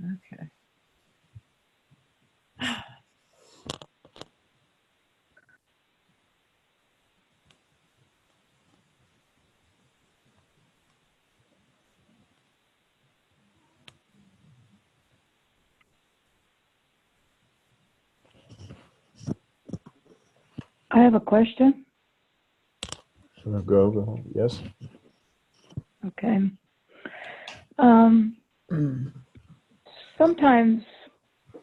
Okay. I have a question. Go. Yes. Okay. Sometimes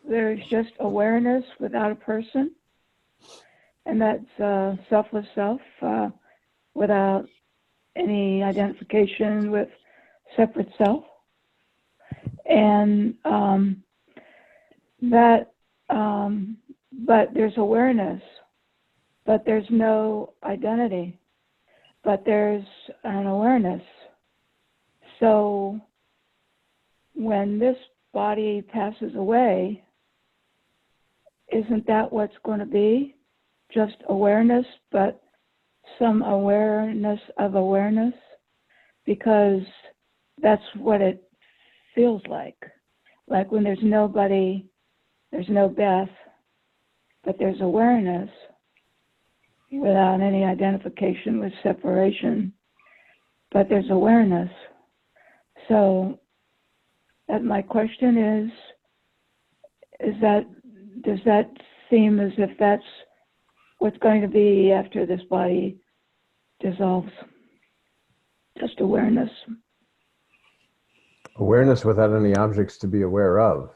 there's just awareness without a person, and that's selfless self, without any identification with separate self. And but there's awareness, but there's no identity, but there's an awareness. So when this body passes away, isn't that what's going to be? Just awareness, but some awareness of awareness? Because that's what it feels like. Like when there's nobody, there's no Beth, but there's awareness without any identification with separation, but there's awareness. So my question is does that seem as if that's what's going to be after this body dissolves? Just awareness. Awareness without any objects to be aware of.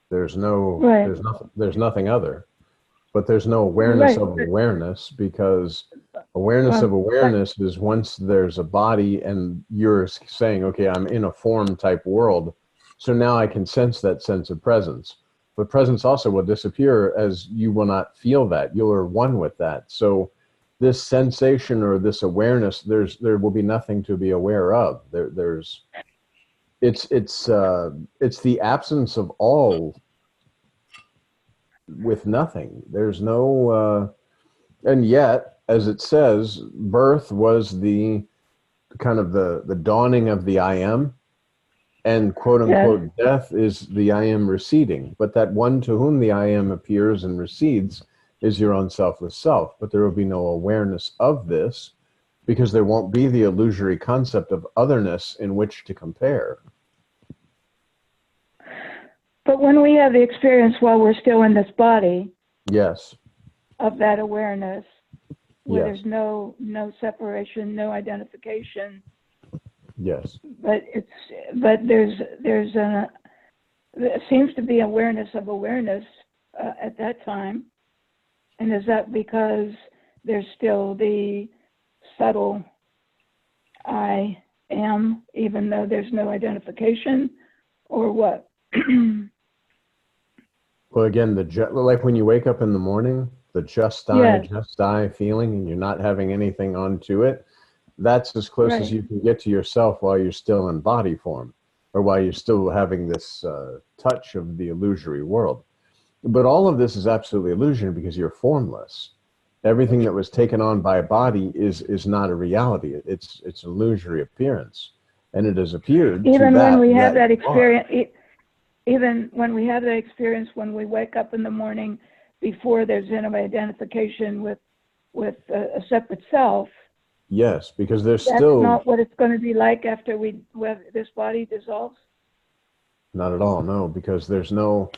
There's no, right. there's nothing other, but there's no awareness of awareness, because awareness of awareness is once there's a body and you're saying, okay, I'm in a form type world. So now I can sense that sense of presence, but presence also will disappear as you will not feel that. You're one with that. So this sensation or this awareness, there will be nothing to be aware of. It's the absence of all with nothing. There's no, and yet, as it says, birth was the kind of the dawning of the I am, and quote unquote death is the I am receding. But that one to whom the I am appears and recedes is your own selfless self. But there will be no awareness of this, because there won't be the illusory concept of otherness in which to compare. But when we have the experience while we're still in this body, yes, of that awareness, where yes, there's no separation, no identification. Yes. But there seems to be awareness of awareness at that time. And is that because there's still the subtle I am, even though there's no identification, or what? Well, again, like when you wake up in the morning, the just I feeling, and you're not having anything onto it, that's as close as you can get to yourself while you're still in body form, or while you're still having this touch of the illusory world. But all of this is absolutely illusion, because you're formless. Everything that was taken on by a body is not a reality. It's an illusory appearance, and it has appeared. Even when we have that experience, even when we have that experience, when we wake up in the morning, before there's any identification with a separate self. Yes, because there's that's still not what it's going to be like after this body dissolves. Not at all, no, because there's no.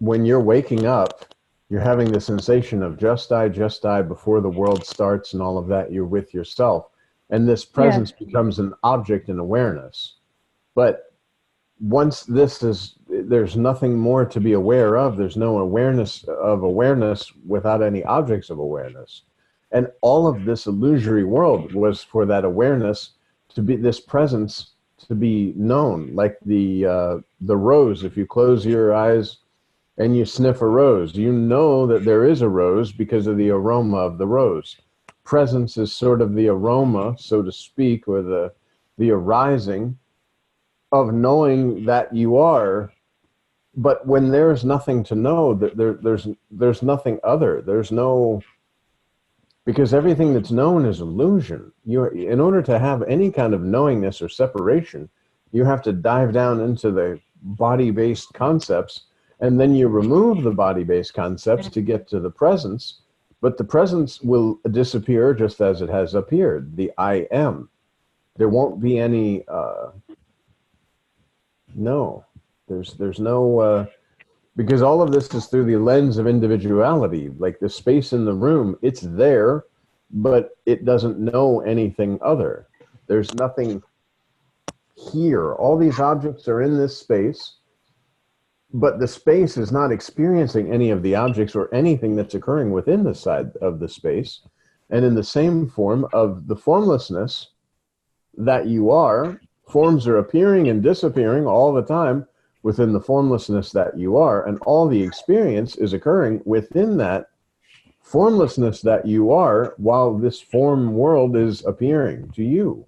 When you're waking up, you're having the sensation of just I before the world starts and all of that. You're with yourself, and this presence becomes an object in awareness. But once there's nothing more to be aware of. There's no awareness of awareness without any objects of awareness. And all of this illusory world was for that awareness to be, this presence to be known, like the rose. If you close your eyes and you sniff a rose, you know that there is a rose because of the aroma of the rose. Presence is sort of the aroma, so to speak, or the arising of knowing that you are. But when there's nothing to know, that there's nothing other. There's no, because everything that's known is illusion. In order to have any kind of knowingness or separation, you have to dive down into body-based concepts, and then you remove the body-based concepts to get to the presence, but the presence will disappear just as it has appeared, the I am. There won't be any, no, there's no, because all of this is through the lens of individuality. Like the space in the room, it's there, but it doesn't know anything other. There's nothing here. All these objects are in this space, but the space is not experiencing any of the objects or anything that's occurring within the side of the space. And in the same form of the formlessness that you are, forms are appearing and disappearing all the time within the formlessness that you are, and all the experience is occurring within that formlessness that you are while this form world is appearing to you.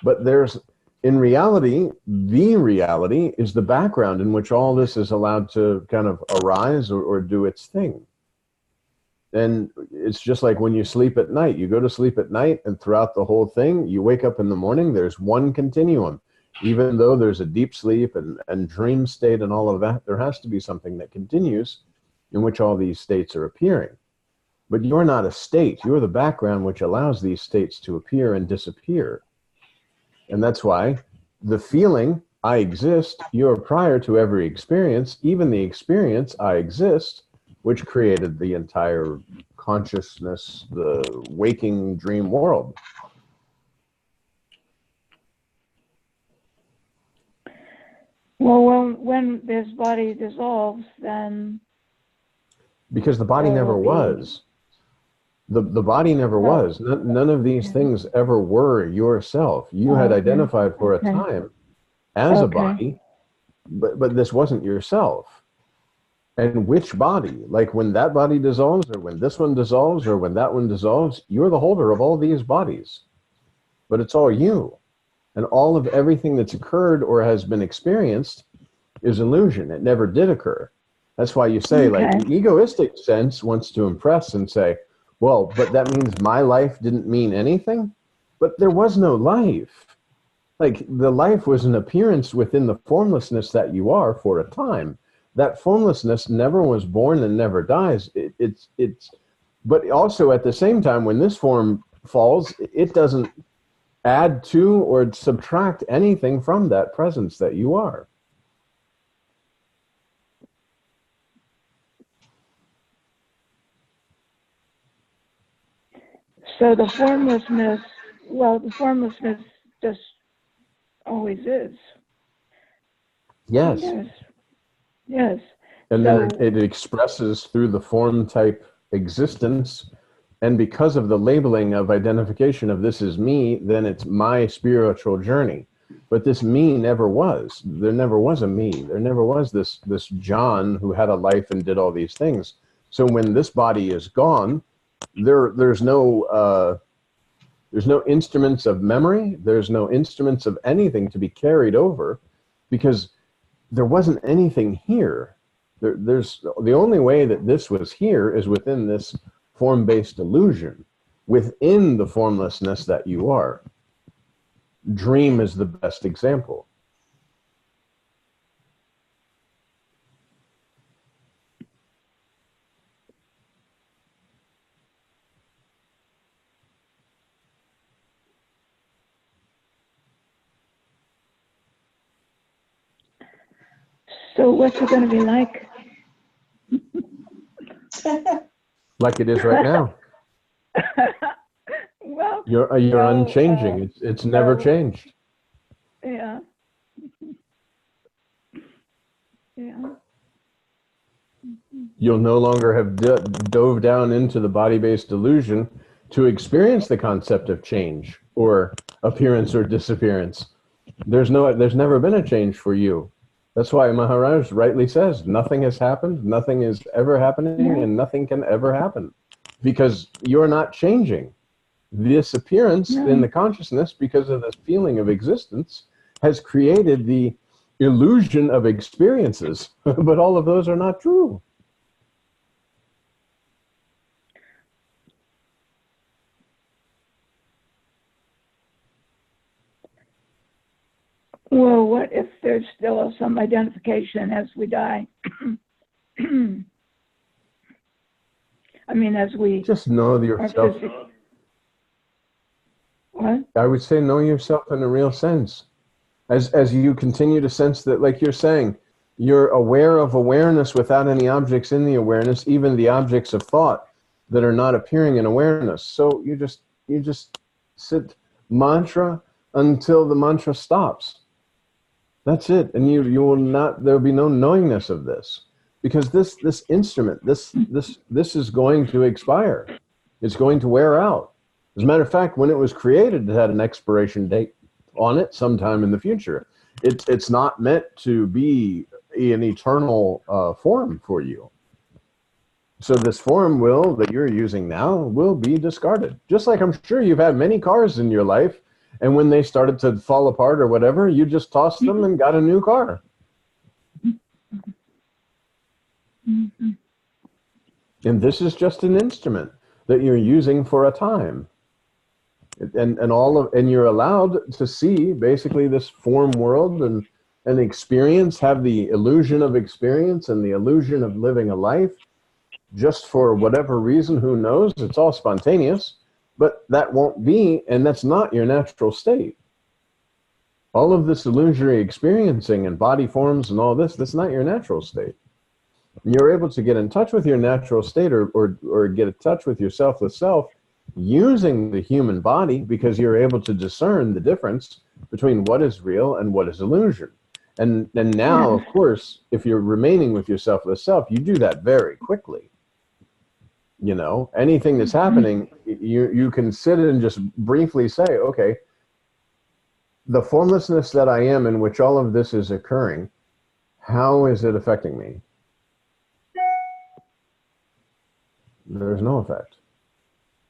But there's, in reality, the reality is the background in which all this is allowed to kind of arise or do its thing. And it's just like when you sleep at night. You go to sleep at night, and throughout the whole thing, you wake up in the morning, there's one continuum. Even though there's a deep sleep and dream state and all of that, there has to be something that continues in which all these states are appearing. But you're not a state. You're the background which allows these states to appear and disappear. And that's why the feeling, I exist, you're prior to every experience, even the experience, I exist, which created the entire consciousness, the waking dream world. Well, when this body dissolves, then... Because the body never was. The body never was. None of these things ever were yourself. You had identified for a time as a body, but this wasn't yourself. And which body? Like when that body dissolves, or when this one dissolves, or when that one dissolves, you're the holder of all these bodies. But it's all you. And all of everything that's occurred or has been experienced is illusion. It never did occur. That's why you say, like, the egoistic sense wants to impress and say, well, but that means my life didn't mean anything? But there was no life. Like, the life was an appearance within the formlessness that you are for a time. That formlessness never was born and never dies. But also at the same time, when this form falls, it doesn't add to or subtract anything from that presence that you are. So the formlessness, well, the formlessness just always is. Yes. Yes. And then it expresses through the form type existence. And because of the labeling of identification of this is me, then it's my spiritual journey. But this me never was. There never was a me. There never was this John who had a life and did all these things. So when this body is gone, there's no instruments of memory. There's no instruments of anything to be carried over, because there wasn't anything here. There's the only way that this was here is within this form-based illusion, within the formlessness that you are. Dream is the best example. So what's it going to be like? Like it is right now. Well, you're unchanging. It's never changed. Yeah. Yeah. You'll no longer have dove down into the body-based illusion to experience the concept of change or appearance or disappearance. There's never been a change for you. That's why Maharaj rightly says, nothing has happened, nothing is ever happening, and nothing can ever happen. Because you're not changing. This appearance in the consciousness, because of this feeling of existence, has created the illusion of experiences. But all of those are not true. Well, what if there's still some identification as we die? I mean, as we just know yourself. What? I would say know yourself in a real sense. As you continue to sense that, like you're saying, you're aware of awareness without any objects in the awareness, even the objects of thought that are not appearing in awareness. So you just sit mantra until the mantra stops. That's it. And you will not, there'll be no knowingness of this, because this instrument, this is going to expire. It's going to wear out. As a matter of fact, when it was created, it had an expiration date on it sometime in the future. It's not meant to be an eternal form for you. So this form that you're using now will be discarded. Just like I'm sure you've had many cars in your life, and when they started to fall apart or whatever, you just tossed them and got a new car. Mm-hmm. And this is just an instrument that you're using for a time. And you're allowed to see basically this form world and experience, have the illusion of experience and the illusion of living a life just for whatever reason, who knows, it's all spontaneous, but that won't be, and that's not your natural state. All of this illusory experiencing and body forms and all this, that's not your natural state. You're able to get in touch with your natural state or get in touch with your selfless self using the human body, because you're able to discern the difference between what is real and what is illusion. And now, of course, if you're remaining with your selfless self, you do that very quickly. You know, anything that's happening, you can sit and just briefly say, okay, the formlessness that I am in which all of this is occurring, how is it affecting me? There's no effect.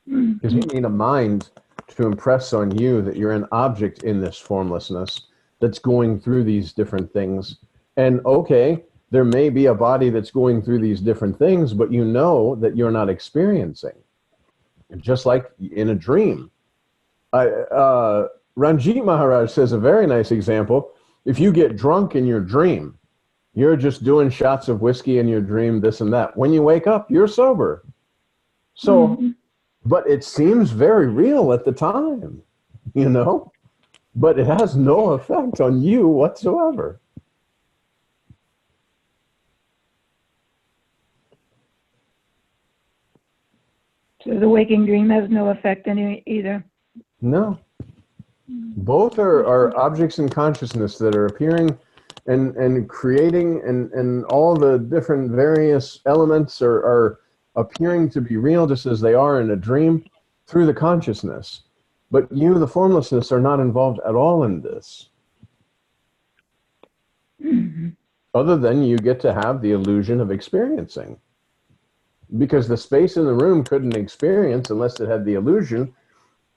Because you need a mind to impress on you that you're an object in this formlessness that's going through these different things. And okay, there may be a body that's going through these different things, but you know that you're not experiencing. Just like in a dream. Ranjit Maharaj says a very nice example. If you get drunk in your dream, you're just doing shots of whiskey in your dream, this and that. When you wake up, you're sober. So, but it seems very real at the time, you know, but it has no effect on you whatsoever. So the waking dream has no effect on either? No. Both are objects in consciousness that are appearing and creating, and all the different various elements are appearing to be real just as they are in a dream through the consciousness. But you, the formlessness, are not involved at all in this. Other than you get to have the illusion of experiencing. Because the space in the room couldn't experience unless it had the illusion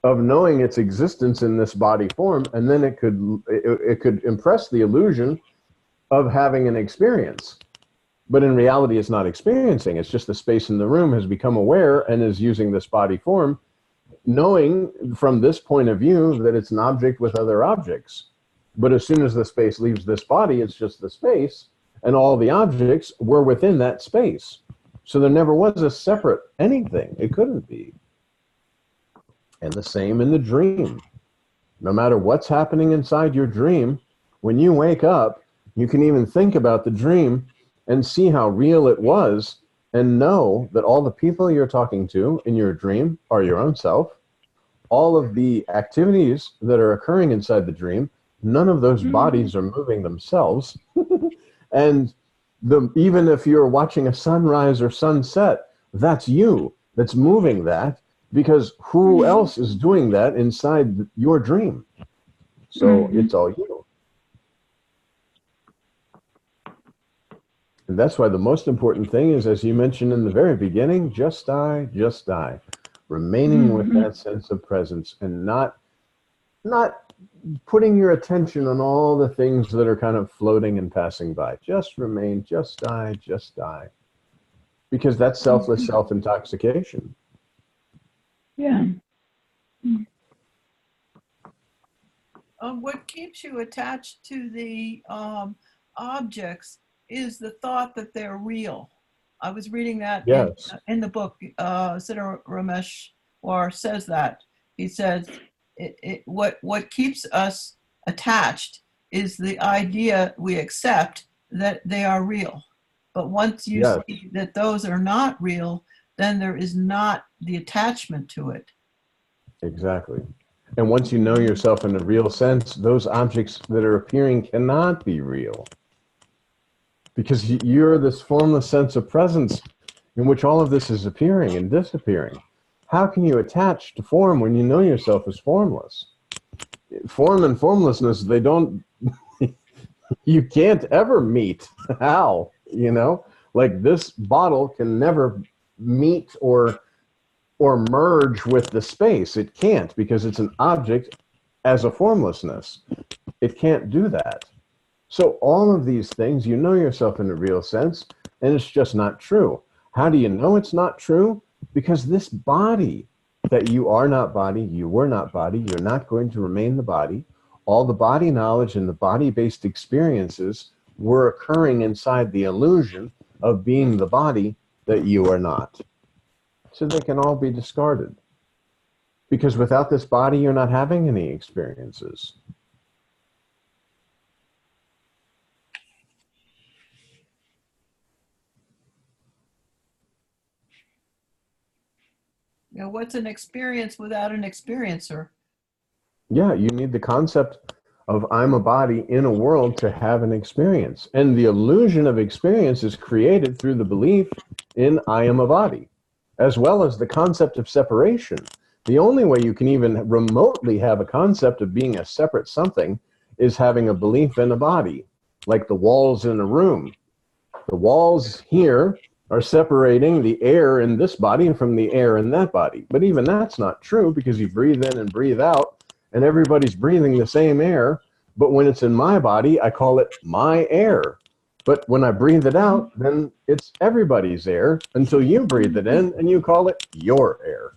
of knowing its existence in this body form, and then it could impress the illusion of having an experience. But in reality, it's not experiencing. It's just the space in the room has become aware and is using this body form, knowing from this point of view that it's an object with other objects. But as soon as the space leaves this body, it's just the space, and all the objects were within that space. So there never was a separate anything. It couldn't be. And the same in the dream. No matter what's happening inside your dream, when you wake up, you can even think about the dream and see how real it was, and know that all the people you're talking to in your dream are your own self. All of the activities that are occurring inside the dream, none of those bodies are moving themselves. And even if you're watching a sunrise or sunset, that's you that's moving that, because who else is doing that inside your dream? So it's all you. And that's why the most important thing is, as you mentioned in the very beginning, just die, just die. Remaining with that sense of presence, and not putting your attention on all the things that are kind of floating and passing by. Just remain, just die, just die. Because that's selfless self-intoxication. Yeah. what keeps you attached to the objects is the thought that they're real. I was reading that Yes. in the book. Siddha Rameshwar says that. He says what keeps us attached is the idea we accept that they are real. But once you Yes. see that those are not real, then there is not the attachment to it. Exactly. And once you know yourself in a real sense, those objects that are appearing cannot be real. Because you're this formless sense of presence in which all of this is appearing and disappearing. How can you attach to form when you know yourself as formless? Form and formlessness, they don't, you can't ever meet. How? You know? Like this bottle can never meet or merge with the space. It can't, because it's an object as a formlessness. It can't do that. So all of these things, you know yourself in a real sense, and it's just not true. How do you know it's not true? Because this body, that you are not body, you were not body, you're not going to remain the body, all the body knowledge and the body-based experiences were occurring inside the illusion of being the body that you are not. So they can all be discarded. Because without this body, you're not having any experiences. You know, what's an experience without an experiencer? Yeah, you need the concept of I'm a body in a world to have an experience. And the illusion of experience is created through the belief in I am a body, as well as the concept of separation. The only way you can even remotely have a concept of being a separate something is having a belief in a body, like the walls in a room. The walls here are separating the air in this body from the air in that body. But even that's not true, because you breathe in and breathe out, and everybody's breathing the same air. But when it's in my body, I call it my air. But when I breathe it out, then it's everybody's air until you breathe it in and you call it your air.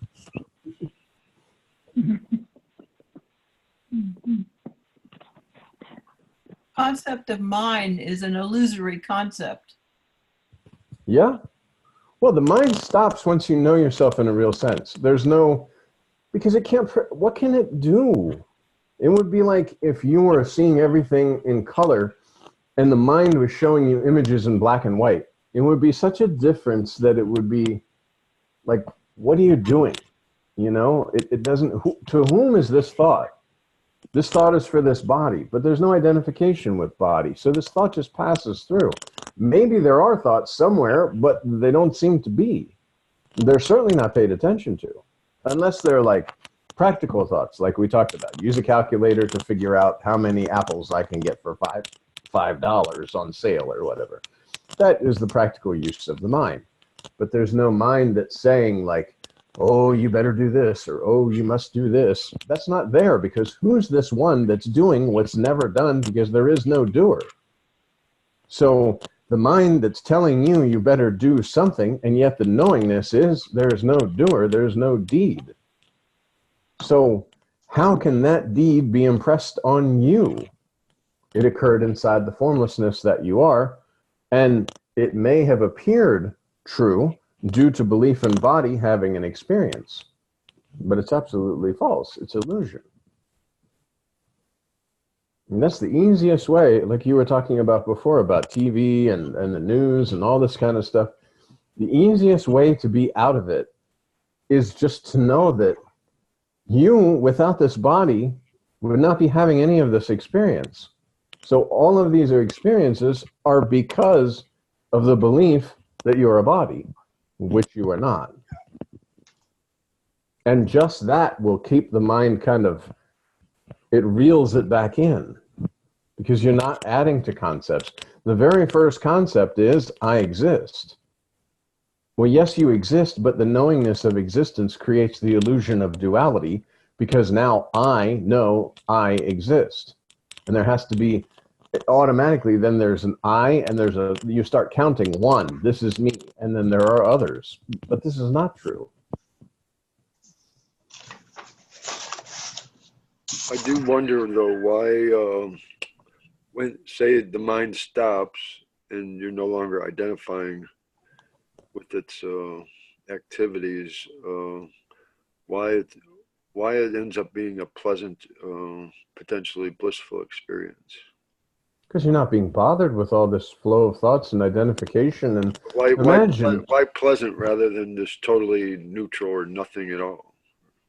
Concept of mind is an illusory concept. Yeah. Well, the mind stops once you know yourself in a real sense. There's no, because it can't, what can it do? It would be like if you were seeing everything in color and the mind was showing you images in black and white. It would be such a difference that it would be like, what are you doing? You know, it doesn't, to whom is this thought? This thought is for this body, but there's no identification with body. So this thought just passes through. Maybe there are thoughts somewhere, but they don't seem to be. They're certainly not paid attention to, unless they're like practical thoughts, like we talked about. Use a calculator to figure out how many apples I can get for $5 on sale or whatever. That is the practical use of the mind. But there's no mind that's saying like, oh, you better do this, or oh, you must do this. That's not there, because who's this one that's doing what's never done, because there is no doer. So the mind that's telling you you better do something, and yet the knowingness is there is no doer, there's no deed. So how can that deed be impressed on you? It occurred inside the formlessness that you are, and it may have appeared true due to belief in body having an experience, but it's absolutely false. It's illusion. And that's the easiest way, like you were talking about before, about TV and the news and all this kind of stuff. The easiest way to be out of it is just to know that you, without this body, would not be having any of this experience. So all of these experiences are because of the belief that you're a body, which you are not. And just that will keep the mind kind of, it reels it back in, because you're not adding to concepts. The very first concept is, I exist. Well, yes, you exist, but the knowingness of existence creates the illusion of duality, because now I know I exist. And there has to be, automatically, then there's an I, and there's a, you start counting one, this is me, and then there are others. But this is not true. I do wonder though why when say the mind stops and you're no longer identifying with its activities, why it why it ends up being a pleasant, potentially blissful experience. Because you're not being bothered with all this flow of thoughts and identification. And imagine. Why pleasant rather than just totally neutral or nothing at all?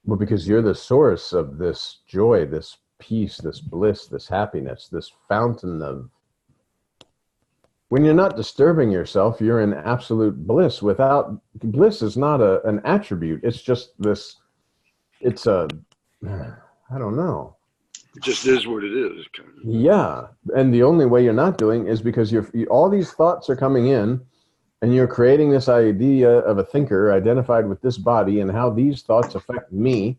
Well, because you're the source of this joy, this peace, this bliss, this happiness, this fountain of. When you're not disturbing yourself, you're in absolute bliss. Without bliss is not an attribute. It's just this. It's a. I don't know. It just is what it is. Kind of. Yeah, and the only way you're not doing is because all these thoughts are coming in, and you're creating this idea of a thinker identified with this body and how these thoughts affect me,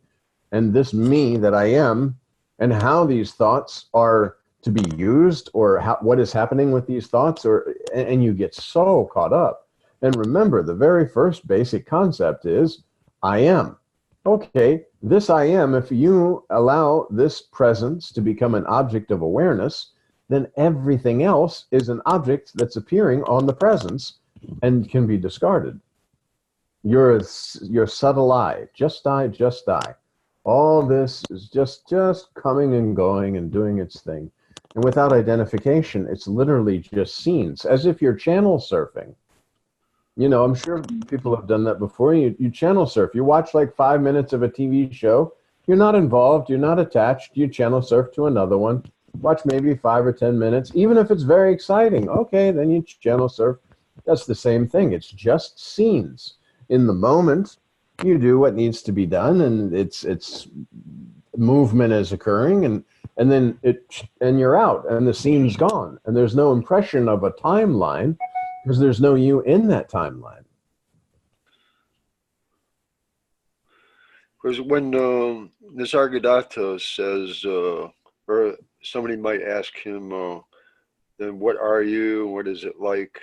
and this me that I am, and how these thoughts are to be used, or what is happening with these thoughts, and you get so caught up. And remember, the very first basic concept is I am. Okay, this I am, if you allow this presence to become an object of awareness, then everything else is an object that's appearing on the presence and can be discarded. Your subtle I, just I, just I. All this is just coming and going and doing its thing. And without identification, it's literally just scenes, as if you're channel surfing. You know, I'm sure people have done that before. You channel surf. You watch like 5 minutes of a TV show. You're not involved. You're not attached. You channel surf to another one. Watch maybe 5 or 10 minutes, even if it's very exciting. Okay, then you channel surf. That's the same thing. It's just scenes. In the moment, you do what needs to be done, and it's movement is occurring, and then you're out, and the scene's gone, and there's no impression of a timeline. Because there's no you in that timeline. Because when Nisargadatta says, or somebody might ask him, then what are you? What is it like?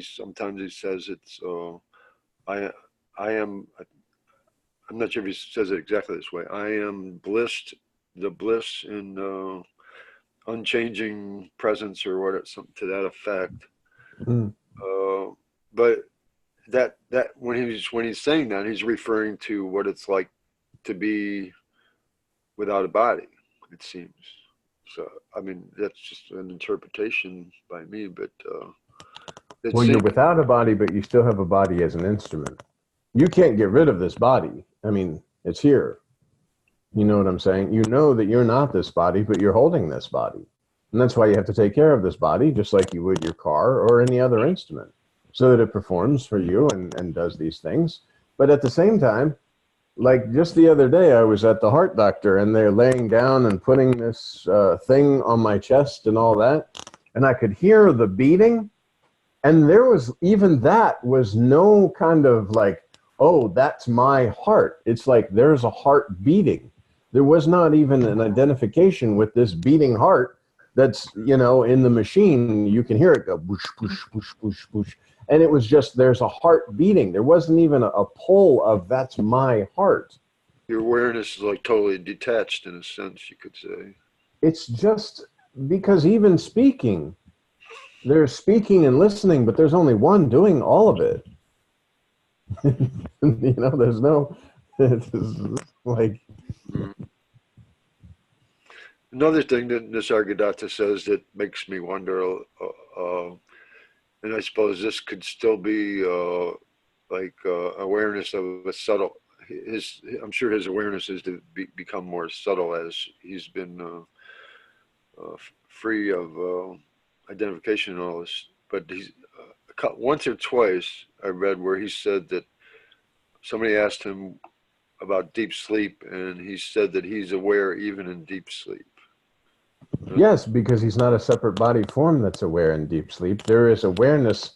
Sometimes he says it's, I am, I'm not sure if he says it exactly this way. I am the bliss in unchanging presence or something to that effect. Mm. But that when he's saying that, he's referring to what it's like to be without a body, it seems. So I mean, that's just an interpretation by me, but well, you're without a body, but you still have a body as an instrument. You can't get rid of this body. I mean, it's here. You know what I'm saying? You know that you're not this body, but you're holding this body. And that's why you have to take care of this body, just like you would your car or any other instrument, so that it performs for you and does these things. But at the same time, like just the other day, I was at the heart doctor, and they're laying down and putting this thing on my chest and all that. And I could hear the beating. And there was, even that was no kind of like, oh, that's my heart. It's like there's a heart beating. There was not even an identification with this beating heart. That's, you know, in the machine, you can hear it go boosh, boosh, boosh, boosh, boosh. And it was just, there's a heart beating. There wasn't even a pull of that's my heart. Your awareness is like totally detached in a sense, you could say. It's just because even speaking, there's speaking and listening, but there's only one doing all of it. You know, there's no, it's like... Another thing that Nisargadatta says that makes me wonder, and I suppose this could still be awareness of a subtle. I'm sure his awareness is to become more subtle as he's been free of identification and all this. But he's once or twice I read where he said that somebody asked him about deep sleep, and he said that he's aware even in deep sleep. Yes, because he's not a separate body form that's aware in deep sleep. There is awareness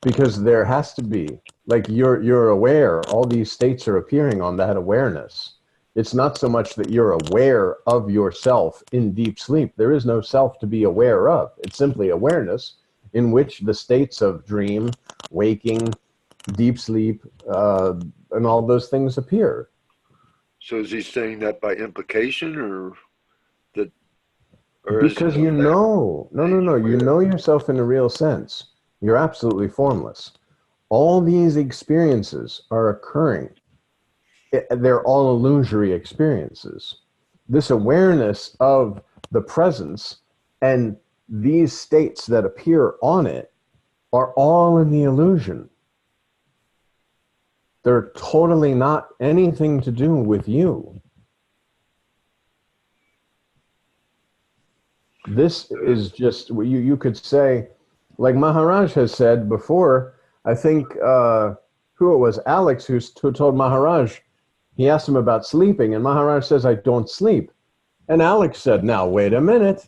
because there has to be, like you're aware, all these states are appearing on that awareness. It's not so much that you're aware of yourself in deep sleep. There is no self to be aware of. It's simply awareness in which the states of dream, waking, deep sleep, and all those things appear. So is he saying that by implication, or that, or Because is it you a fact know, no, that no, he's no, you aware? know yourself in a real sense. You're absolutely formless. All these experiences are occurring. They're all illusory experiences. This awareness of the presence and these states that appear on it are all in the illusion. They're totally not anything to do with you. This is just, you could say, like Maharaj has said before, I think, who it was, Alex, who told Maharaj, he asked him about sleeping, and Maharaj says, I don't sleep. And Alex said, now, wait a minute.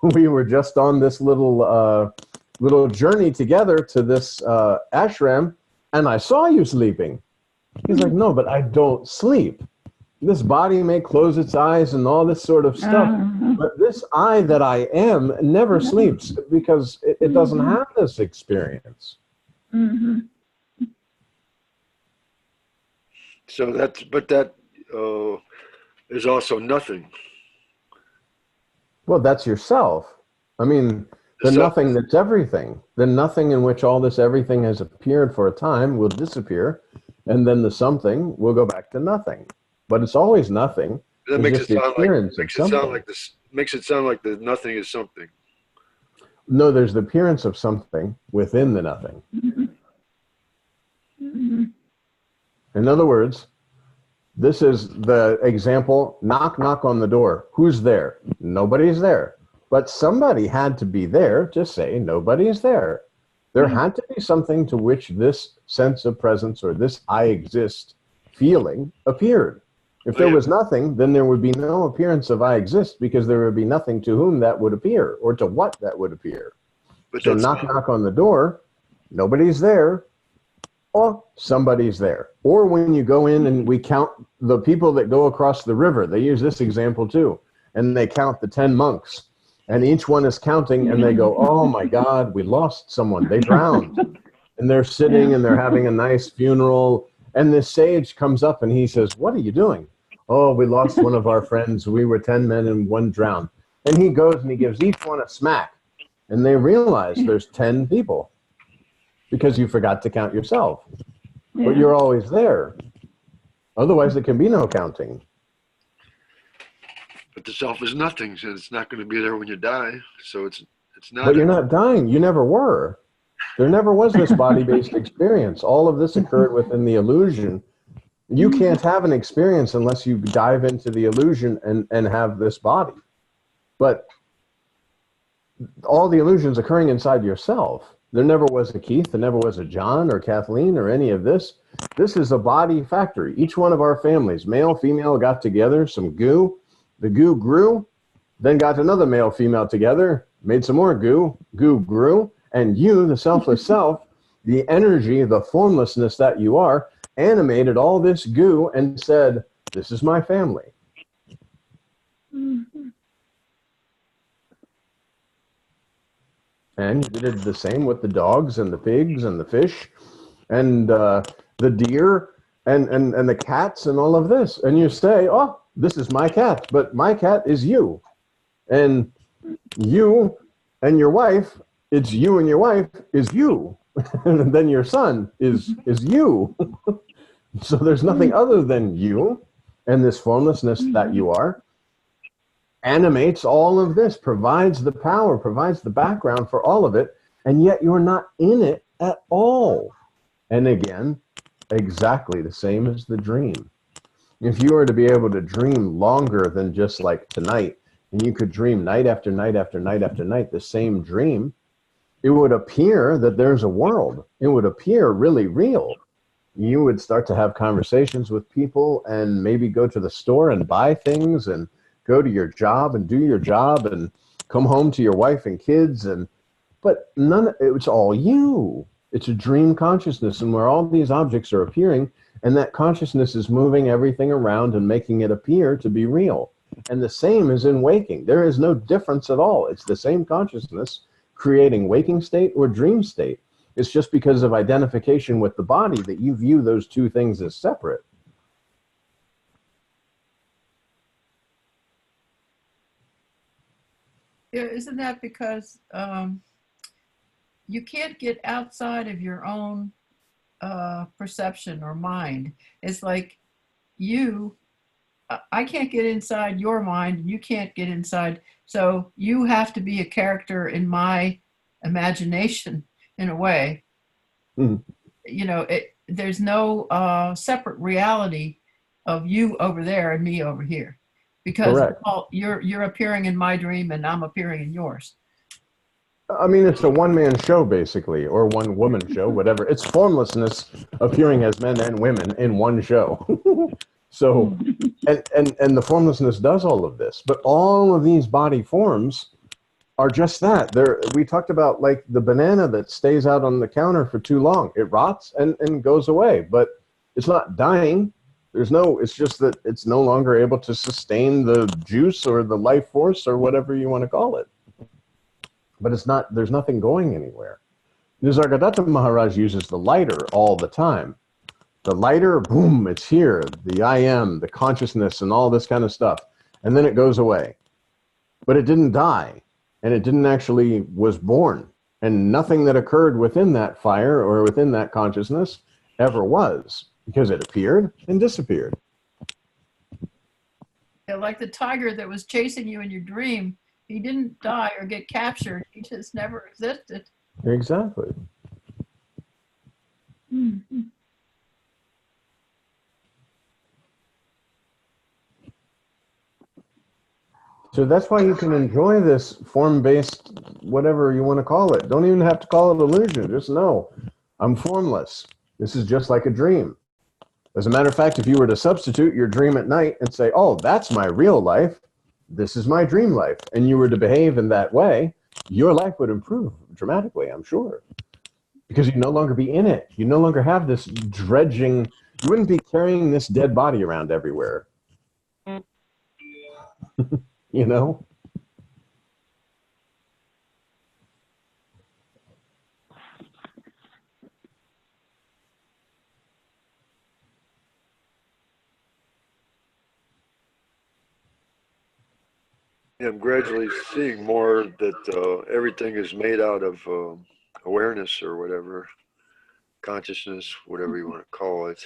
We were just on this little journey together to this ashram, and I saw you sleeping. He's like, no, but I don't sleep. This body may close its eyes and all this sort of stuff, but this I that I am never sleeps because it doesn't have this experience. So that's, but that is also nothing. Well, that's yourself. I mean, the Self, nothing that's everything. The nothing in which all this everything has appeared for a time will disappear, and then the something will go back to nothing. But it's always nothing. that It's makes just it the sound like, appearance of something. makes it sound like the nothing is something. No, there's the appearance of something within the nothing. In other words, this is the example, knock, knock on the door. Who's there? Nobody's there. But somebody had to be there to say nobody's there. There had to be something to which this sense of presence or this I exist feeling appeared. If there was nothing, then there would be no appearance of I exist because there would be nothing to whom that would appear or to what that would appear. But So that's knock, not, knock on the door, nobody's there, or somebody's there. Or when you go in and we count the people that go across the river, they use this example too, and they count the 10 monks, and each one is counting, and they go, oh my God, we lost someone, they drowned. And they're sitting and they're having a nice funeral, and this sage comes up and he says, what are you doing? Oh, we lost one of our friends. We were 10 men and one drowned. And he goes and he gives each one a smack, and they realize there's 10 people. Because you forgot to count yourself. But you're always there. Otherwise, there can be no counting. but the self is nothing, so it's not going to be there when you die. So it's not. But you're not dying. You never were. There never was this body-based experience. All of this occurred within the illusion. You can't have an experience unless you dive into the illusion and have this body. But all the illusions occurring inside yourself. There never was a Keith, there never was a John or Kathleen or any of this. This is a body factory. Each one of our families, male, female, got together, some goo. The goo grew, then got another male, female together, made some more goo. Goo grew, and you, the selfless self, the energy, the formlessness that you are, animated all this goo and said, this is my family. And you did the same with the dogs and the pigs and the fish and the deer and the cats and all of this. And you say, oh, this is my cat, but my cat is you. And you and your wife, it's you and your wife is you. And then your son is you. So there's nothing other than you and this formlessness that you are. Animates all of this, provides the power, provides the background for all of it, and yet you're not in it at all. And again, exactly the same as the dream. If you were to be able to dream longer than just like tonight, and you could dream night after night after night after night the same dream, it would appear that there's a world. It would appear really real. You would start to have conversations with people and maybe go to the store and buy things and go to your job and do your job and come home to your wife and kids, but it's all you. It's a dream consciousness, and where all these objects are appearing, and that consciousness is moving everything around and making it appear to be real. And the same is in waking. There is no difference at all. It's the same consciousness creating waking state or dream state. It's just because of identification with the body that you view those two things as separate. Yeah, isn't that because you can't get outside of your own perception or mind? It's like you, I can't get inside your mind, you can't get inside. So you have to be a character in my imagination in a way. Mhm. You know, there's no separate reality of you over there and me over here because Correct. you're appearing in my dream and I'm appearing in yours. I mean, it's a one-man show, basically, or one-woman show, whatever. It's formlessness appearing as men and women in one show. So, and the formlessness does all of this, but all of these body forms are just that. We talked about like the banana that stays out on the counter for too long. It rots and goes away, but it's not dying. It's just that it's no longer able to sustain the juice or the life force or whatever you want to call it. But there's nothing going anywhere. Nisargadatta Maharaj uses the lighter all the time. The lighter, boom, it's here. The I am, the consciousness and all this kind of stuff. And then it goes away. But it didn't die. And it didn't actually was born. And nothing that occurred within that fire or within that consciousness ever was. Because it appeared and disappeared. Yeah, like the tiger that was chasing you in your dream. He didn't die or get captured. He just never existed. Exactly. Mm-hmm. So that's why you can enjoy this form-based, whatever you want to call it. Don't even have to call it illusion. Just know, I'm formless. This is just like a dream. As a matter of fact, if you were to substitute your dream at night and say, oh, that's my real life, this is my dream life, and you were to behave in that way, your life would improve dramatically, I'm sure. Because you'd no longer be in it. You no longer have this dredging, you wouldn't be carrying this dead body around everywhere. You know? Yeah, I'm gradually seeing more that everything is made out of awareness or whatever, consciousness, whatever you want to call it.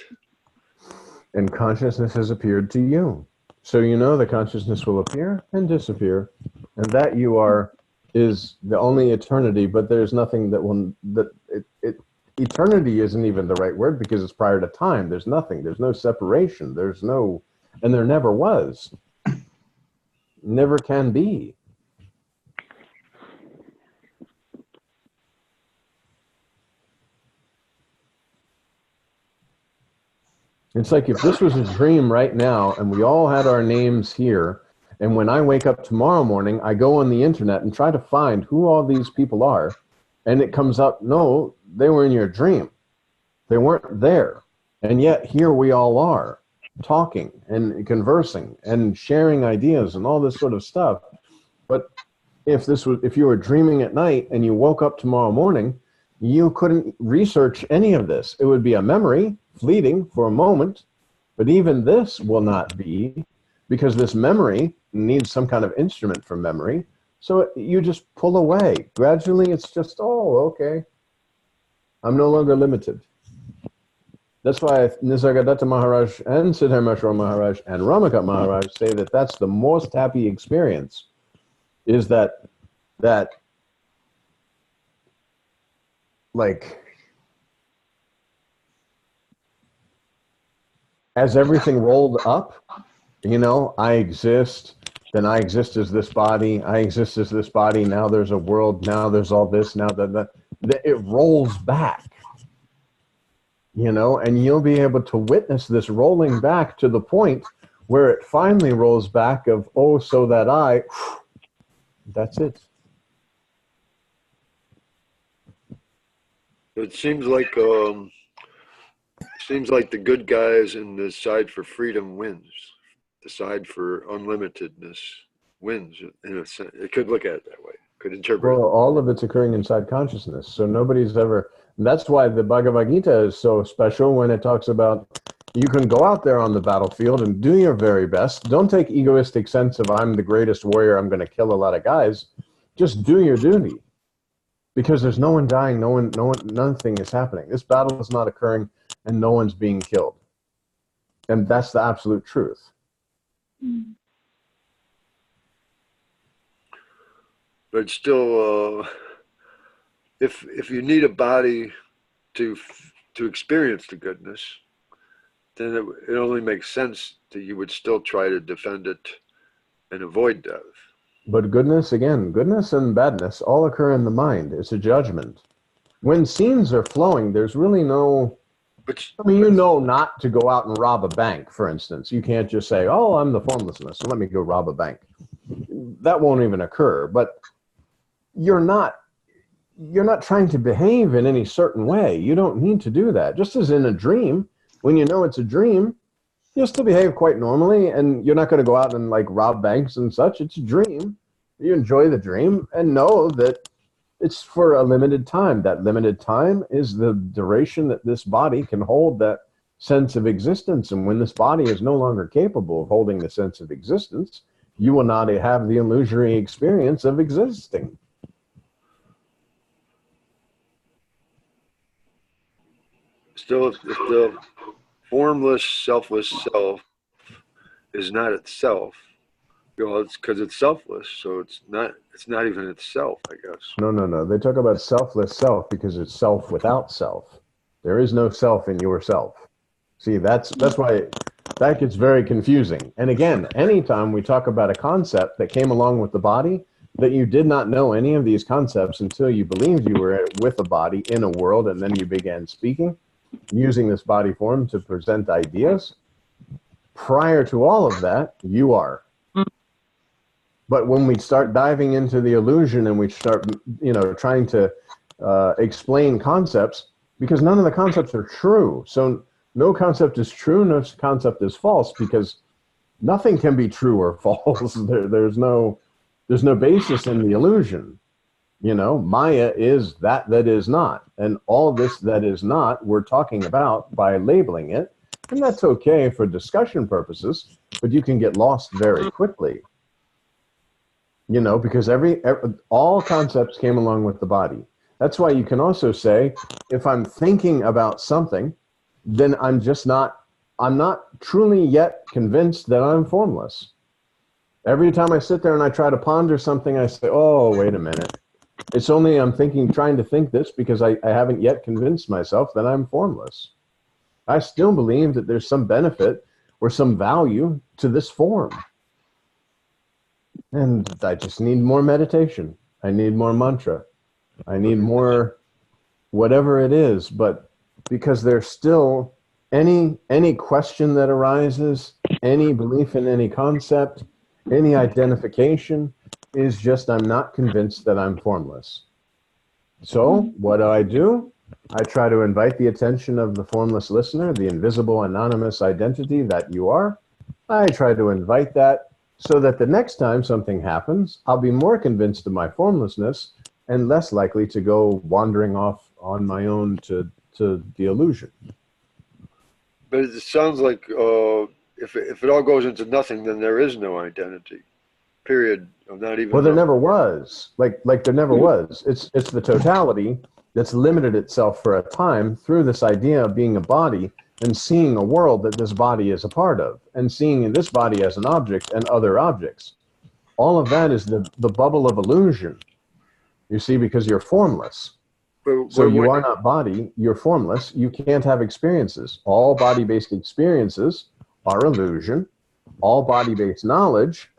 And consciousness has appeared to you. So you know the consciousness will appear and disappear. And that you are is the only eternity, but there's nothing that will, eternity isn't even the right word because it's prior to time. There's nothing, there's no separation, there's no, and there never was. Never can be. It's like if this was a dream right now and we all had our names here, and when I wake up tomorrow morning, I go on the internet and try to find who all these people are, and it comes up, no, they were in your dream. They weren't there. And yet here we all are, talking and conversing and sharing ideas and all this sort of stuff. But if you were dreaming at night and you woke up tomorrow morning, you couldn't research any of this. It would be a memory, fleeting for a moment, but even this will not be, because this memory needs some kind of instrument for memory. So you just pull away. Gradually, it's just, oh, okay. I'm no longer limited. That's why Nisargadatta Maharaj and Siddharmeshwar Maharaj and Ramakat Maharaj say that that's the most happy experience, is that like, as everything rolled up, you know, I exist, then I exist as this body, I exist as this body, now there's a world, now there's all this, now that it rolls back, you know, and you'll be able to witness this rolling back to the point where it finally rolls back of, oh, so that that's it. It seems like the good guys and the side for freedom wins. The side for unlimitedness wins. In a sense, it could look at it that way. Could interpret. Well, all of it's occurring inside consciousness. So nobody's ever. That's why the Bhagavad Gita is so special when it talks about you can go out there on the battlefield and do your very best. Don't take egoistic sense of I'm the greatest warrior, I'm going to kill a lot of guys. Just do your duty. Because there's no one dying, nothing is happening. This battle is not occurring and no one's being killed. And that's the absolute truth. But still, if you need a body to experience the goodness, then it only makes sense that you would still try to defend it and avoid death. But goodness, again, goodness and badness all occur in the mind. It's a judgment. When scenes are flowing, there's really no... you know not to go out and rob a bank, for instance. You can't just say, oh, I'm the formlessness, so let me go rob a bank. That won't even occur. But you're not trying to behave in any certain way. You don't need to do that. Just as in a dream, when you know it's a dream, you'll still behave quite normally, and you're not going to go out and like rob banks and such. It's a dream. You enjoy the dream and know that it's for a limited time. That limited time is the duration that this body can hold that sense of existence. And when this body is no longer capable of holding the sense of existence, you will not have the illusory experience of existing. Still, if the formless, selfless self is not itself, it's because it's selfless, so it's not even itself, I guess. No. They talk about selfless self because it's self without self. There is no self in yourself. See, that's why that gets very confusing. And again, anytime we talk about a concept that came along with the body, that you did not know any of these concepts until you believed you were with a body in a world, and then you began speaking, using this body form to present ideas. Prior to all of that, you are. But when we start diving into the illusion and we start, trying to explain concepts, because none of the concepts are true. So no concept is true, no concept is false, because nothing can be true or false. There's no basis in the illusion. Maya is that is not. And all this that is not, we're talking about by labeling it. And that's okay for discussion purposes, but you can get lost very quickly. Because all concepts came along with the body. That's why you can also say, if I'm thinking about something, then I'm not truly yet convinced that I'm formless. Every time I sit there and I try to ponder something, I say, oh, wait a minute. It's only I'm trying to think this because I haven't yet convinced myself that I'm formless. I still believe that there's some benefit or some value to this form. And I just need more meditation. I need more mantra. I need more whatever it is. But because there's still any question that arises, any belief in any concept, any identification is just I'm not convinced that I'm formless. So what do? I try to invite the attention of the formless listener, the invisible anonymous identity that you are. I try to invite that so that the next time something happens, I'll be more convinced of my formlessness and less likely to go wandering off on my own to the illusion. But it sounds like if it all goes into nothing, then there is no identity. Period. Not even. Well, there never was. Like there never was. It's the totality that's limited itself for a time through this idea of being a body and seeing a world that this body is a part of, and seeing in this body as an object and other objects. All of that is the bubble of illusion, you see, because you're formless. So you are not body, you're formless, you can't have experiences. All body-based experiences are illusion. All body-based knowledge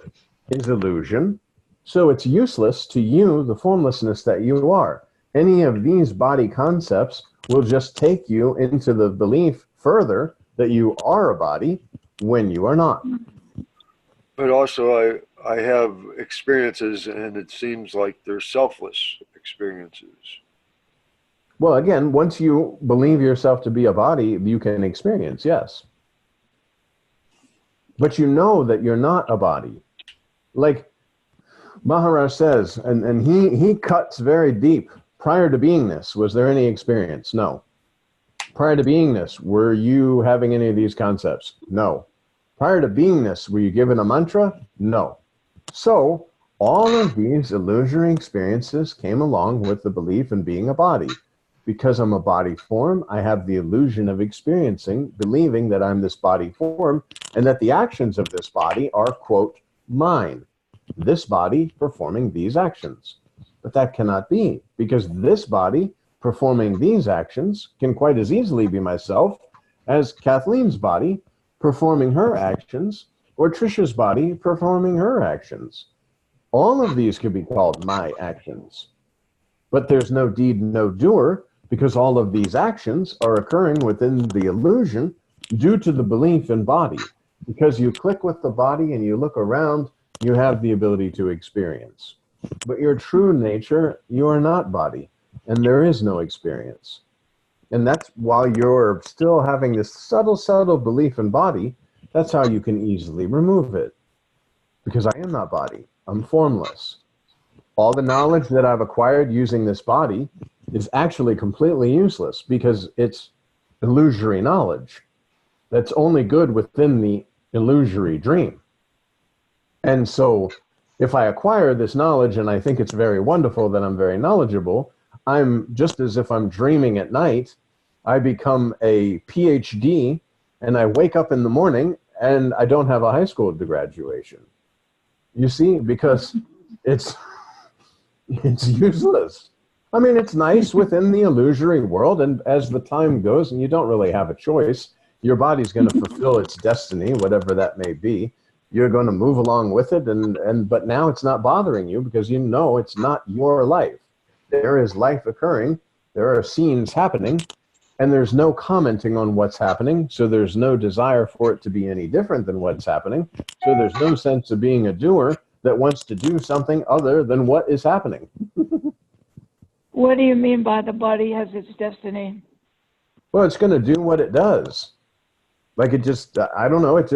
is illusion. So it's useless to you, the formlessness that you are. Any of these body concepts will just take you into the belief further that you are a body when you are not. But also I have experiences, and it seems like they're selfless experiences. Well, again, once you believe yourself to be a body, you can experience, yes. But you know that you're not a body. Like Maharaj says, and he cuts very deep. Prior to beingness, was there any experience? No. Prior to beingness, were you having any of these concepts? No. Prior to beingness, were you given a mantra? No. So All of these illusory experiences came along with the belief in being a body. Because I'm a body form, I have the illusion of experiencing, believing that I'm this body form, and that the actions of this body are, quote, mine. This body performing these actions. But that cannot be, because this body performing these actions can quite as easily be myself as Kathleen's body performing her actions, or Trisha's body performing her actions. All of these could be called my actions. But there's no deed, no doer, because all of these actions are occurring within the illusion due to the belief in body. Because you click with the body and you look around, you have the ability to experience. But your true nature, you are not body, and there is no experience. And that's while you're still having this subtle belief in body, that's how you can easily remove it. Because I am not body, I'm formless. All the knowledge that I've acquired using this body is actually completely useless because it's illusory knowledge that's only good within the illusory dream. And so if I acquire this knowledge and I think it's very wonderful that I'm very knowledgeable, I'm just as if I'm dreaming at night, I become a PhD and I wake up in the morning and I don't have a high school graduation. You see, because it's useless. I mean, it's nice within the illusory world, and as the time goes and you don't really have a choice, your body's going to fulfill its destiny, whatever that may be. You're going to move along with it, but now it's not bothering you because you know it's not your life. There is life occurring, there are scenes happening, and there's no commenting on what's happening, so there's no desire for it to be any different than what's happening, so there's no sense of being a doer that wants to do something other than what is happening. What do you mean by the body has its destiny? Well, it's going to do what it does. Like it just, I don't know. It's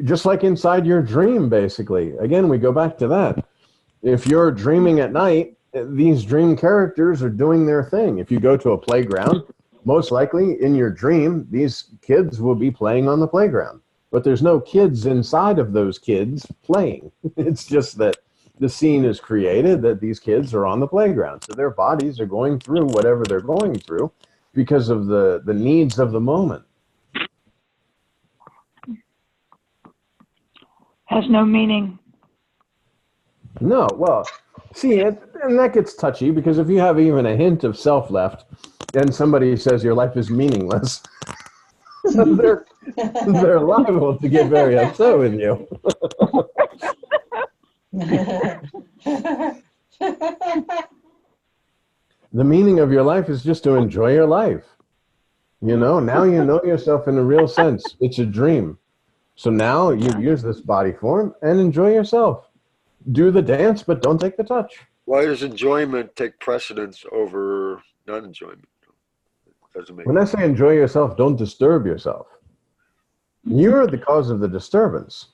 just like inside your dream, basically. Again, we go back to that. If you're dreaming at night, these dream characters are doing their thing. If you go to a playground, most likely in your dream, these kids will be playing on the playground. But there's no kids inside of those kids playing. It's just that the scene is created that these kids are on the playground. So their bodies are going through whatever they're going through because of the needs of the moment. Has no meaning. No, well, see, and that gets touchy because if you have even a hint of self left and somebody says your life is meaningless, they're liable to get very upset with you. The meaning of your life is just to enjoy your life. You know, now you know yourself in a real sense. It's a dream. So now you use this body form and enjoy yourself. Do the dance, but don't take the touch. Why does enjoyment take precedence over non-enjoyment? Doesn't make When I say enjoy yourself, don't disturb yourself. You're the cause of the disturbance.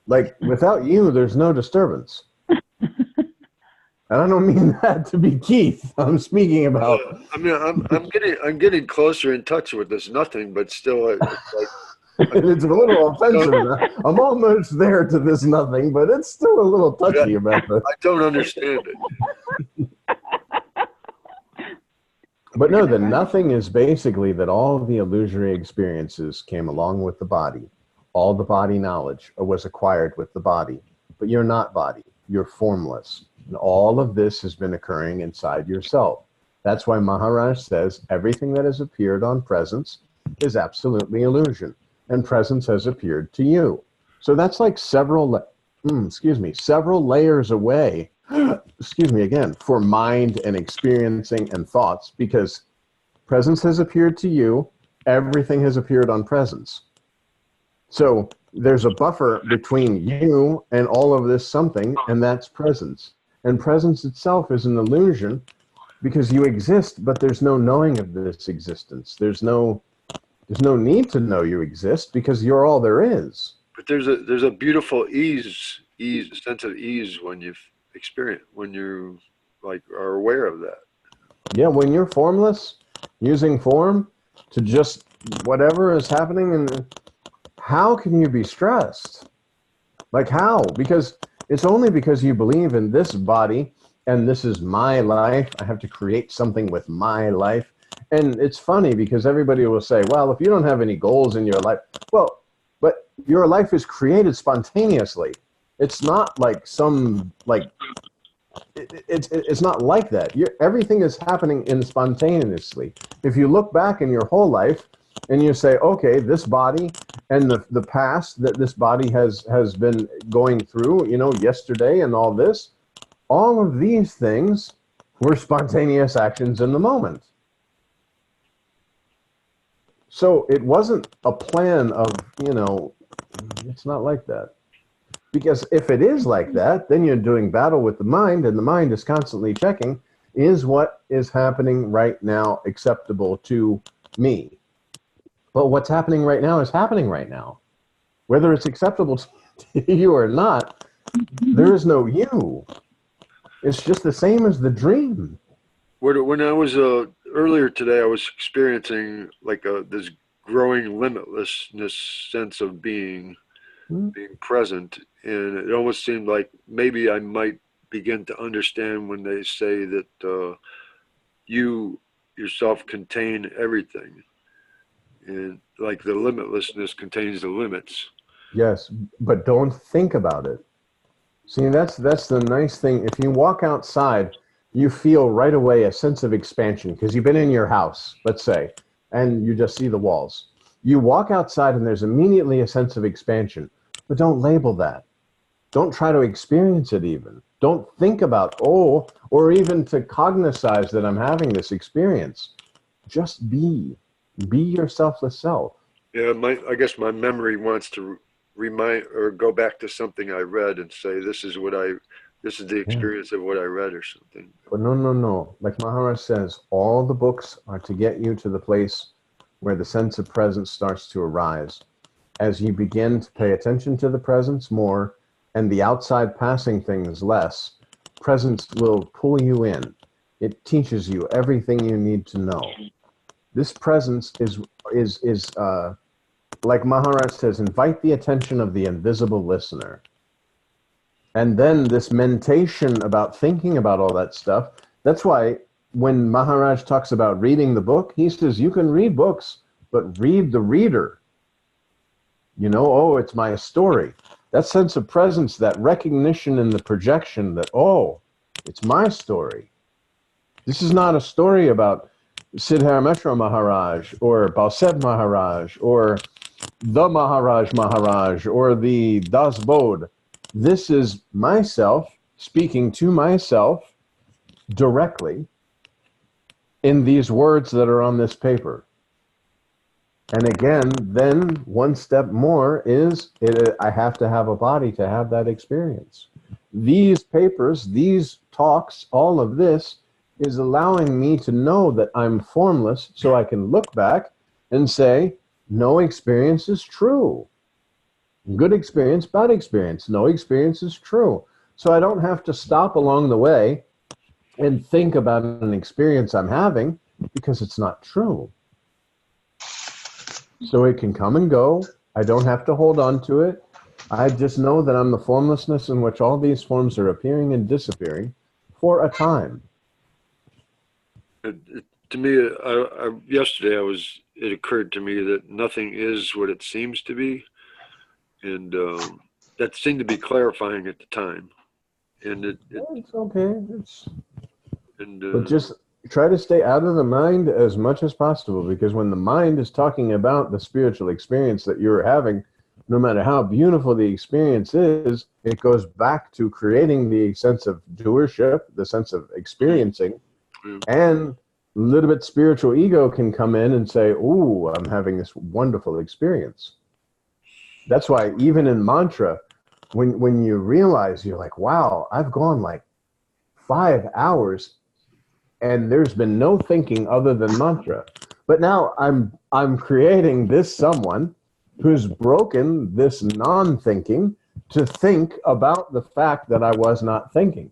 Like, without you, there's no disturbance. And I don't mean that to be Keith. I'm speaking about. I mean, I'm getting closer in touch with this nothing, but still, it's like. It's a little offensive. I'm almost there to this nothing, but it's still a little touchy about this. I don't understand it. But no, the nothing is basically that all of the illusory experiences came along with the body. All the body knowledge was acquired with the body. But you're not body. You're formless. And all of this has been occurring inside yourself. That's why Maharaj says everything that has appeared on presence is absolutely illusion. And presence has appeared to you. So that's like several layers away, for mind and experiencing and thoughts, because presence has appeared to you, everything has appeared on presence. So there's a buffer between you and all of this something, and that's presence. And presence itself is an illusion because you exist, but there's no knowing of this existence. There's no need to know you exist because you're all there is. But there's a beautiful sense of ease when you've experienced, when you are aware of that. Yeah, when you're formless, using form to just whatever is happening, and how can you be stressed? Like how? Because it's only because you believe in this body and this is my life. I have to create something with my life. And it's funny because everybody will say, well, if you don't have any goals in your life, well, but your life is created spontaneously. It's not like it's not like that. Everything is happening spontaneously. If you look back in your whole life and you say, okay, this body and the past that this body has been going through, yesterday and all this, all of these things were spontaneous actions in the moment. So it wasn't a plan of, it's not like that. Because if it is like that, then you're doing battle with the mind, and the mind is constantly checking, is what is happening right now acceptable to me? But what's happening right now is happening right now. Whether it's acceptable to you or not, there is no you. It's just the same as the dream. When I was earlier today, I was experiencing like this growing limitlessness sense of being present, and it almost seemed like maybe I might begin to understand when they say that you yourself contain everything, and like the limitlessness contains the limits. Yes, but don't think about it. See, that's the nice thing. If you walk outside, you feel right away a sense of expansion because you've been in your house, let's say, and you just see the walls. You walk outside and there's immediately a sense of expansion, but don't label that. Don't try to experience it even. Don't think about, or even to cognize that I'm having this experience. Just be your selfless self. Yeah, I guess my memory wants to remind or go back to something I read and say, this is the experience of what I read or something. But no. Like Maharaj says, all the books are to get you to the place where the sense of presence starts to arise. As you begin to pay attention to the presence more and the outside passing things less, presence will pull you in. It teaches you everything you need to know. This presence is like Maharaj says, invite the attention of the invisible listener. And then this mentation about thinking about all that stuff, that's why when Maharaj talks about reading the book, he says you can read books, but read the reader. It's my story. That sense of presence, that recognition and the projection that, it's my story. This is not a story about Siddharameshwar Maharaj or Balseb Maharaj or the Maharaj or the Das Bodh. This is myself speaking to myself directly in these words that are on this paper. And again, then one step more is I have to have a body to have that experience. These papers, these talks, all of this is allowing me to know that I'm formless so I can look back and say, no experience is true. Good experience, bad experience. No experience is true. So I don't have to stop along the way and think about an experience I'm having because it's not true. So it can come and go. I don't have to hold on to it. I just know that I'm the formlessness in which all these forms are appearing and disappearing for a time. To me, yesterday it occurred to me that nothing is what it seems to be. And that seemed to be clarifying at the time. And it's okay. But just try to stay out of the mind as much as possible, because when the mind is talking about the spiritual experience that you're having, no matter how beautiful the experience is, it goes back to creating the sense of doership, the sense of experiencing, and a little bit spiritual ego can come in and say, ooh, I'm having this wonderful experience. That's why even in mantra, when you realize, you're like, wow, I've gone like 5 hours and there's been no thinking other than mantra. But now I'm creating this someone who's broken this non-thinking to think about the fact that I was not thinking.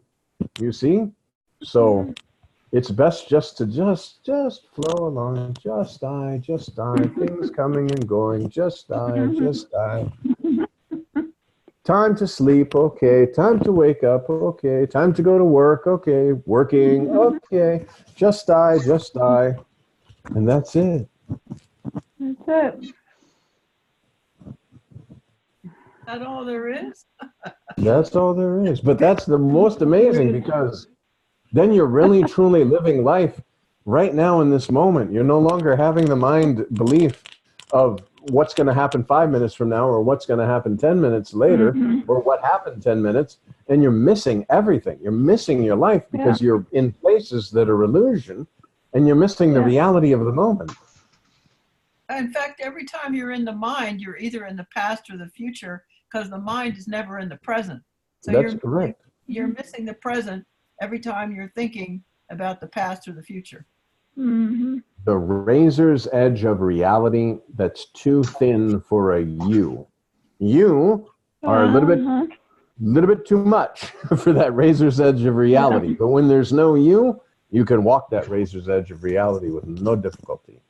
You see? So It's best just to just flow along. Just die, just die. Things coming and going. Just die, just die. Time to sleep, okay. Time to wake up, okay. Time to go to work, okay. Working, okay. Just die, just die. And that's it. That's it. That all there is? That's all there is. But that's the most amazing, because then you're really truly living life right now in this moment. You're no longer having the mind belief of what's going to happen 5 minutes from now, or what's going to happen 10 minutes later, or what happened 10 minutes, and you're missing everything. You're missing your life because you're in places that are illusion, and you're missing the reality of the moment. In fact, every time you're in the mind, you're either in the past or the future, because the mind is never in the present. So That's correct. You're missing the present every time you're thinking about the past or the future. The razor's edge of reality that's too thin for a you. You are a little bit too much for that razor's edge of reality. But when there's no you, you can walk that razor's edge of reality with no difficulty.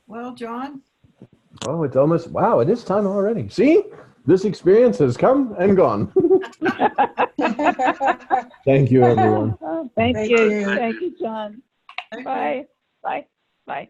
Well, John? Oh, it's almost, wow, it is time already. See? This experience has come and gone. Thank you, everyone. Thank you. Thank you, John. Bye. Bye. Bye.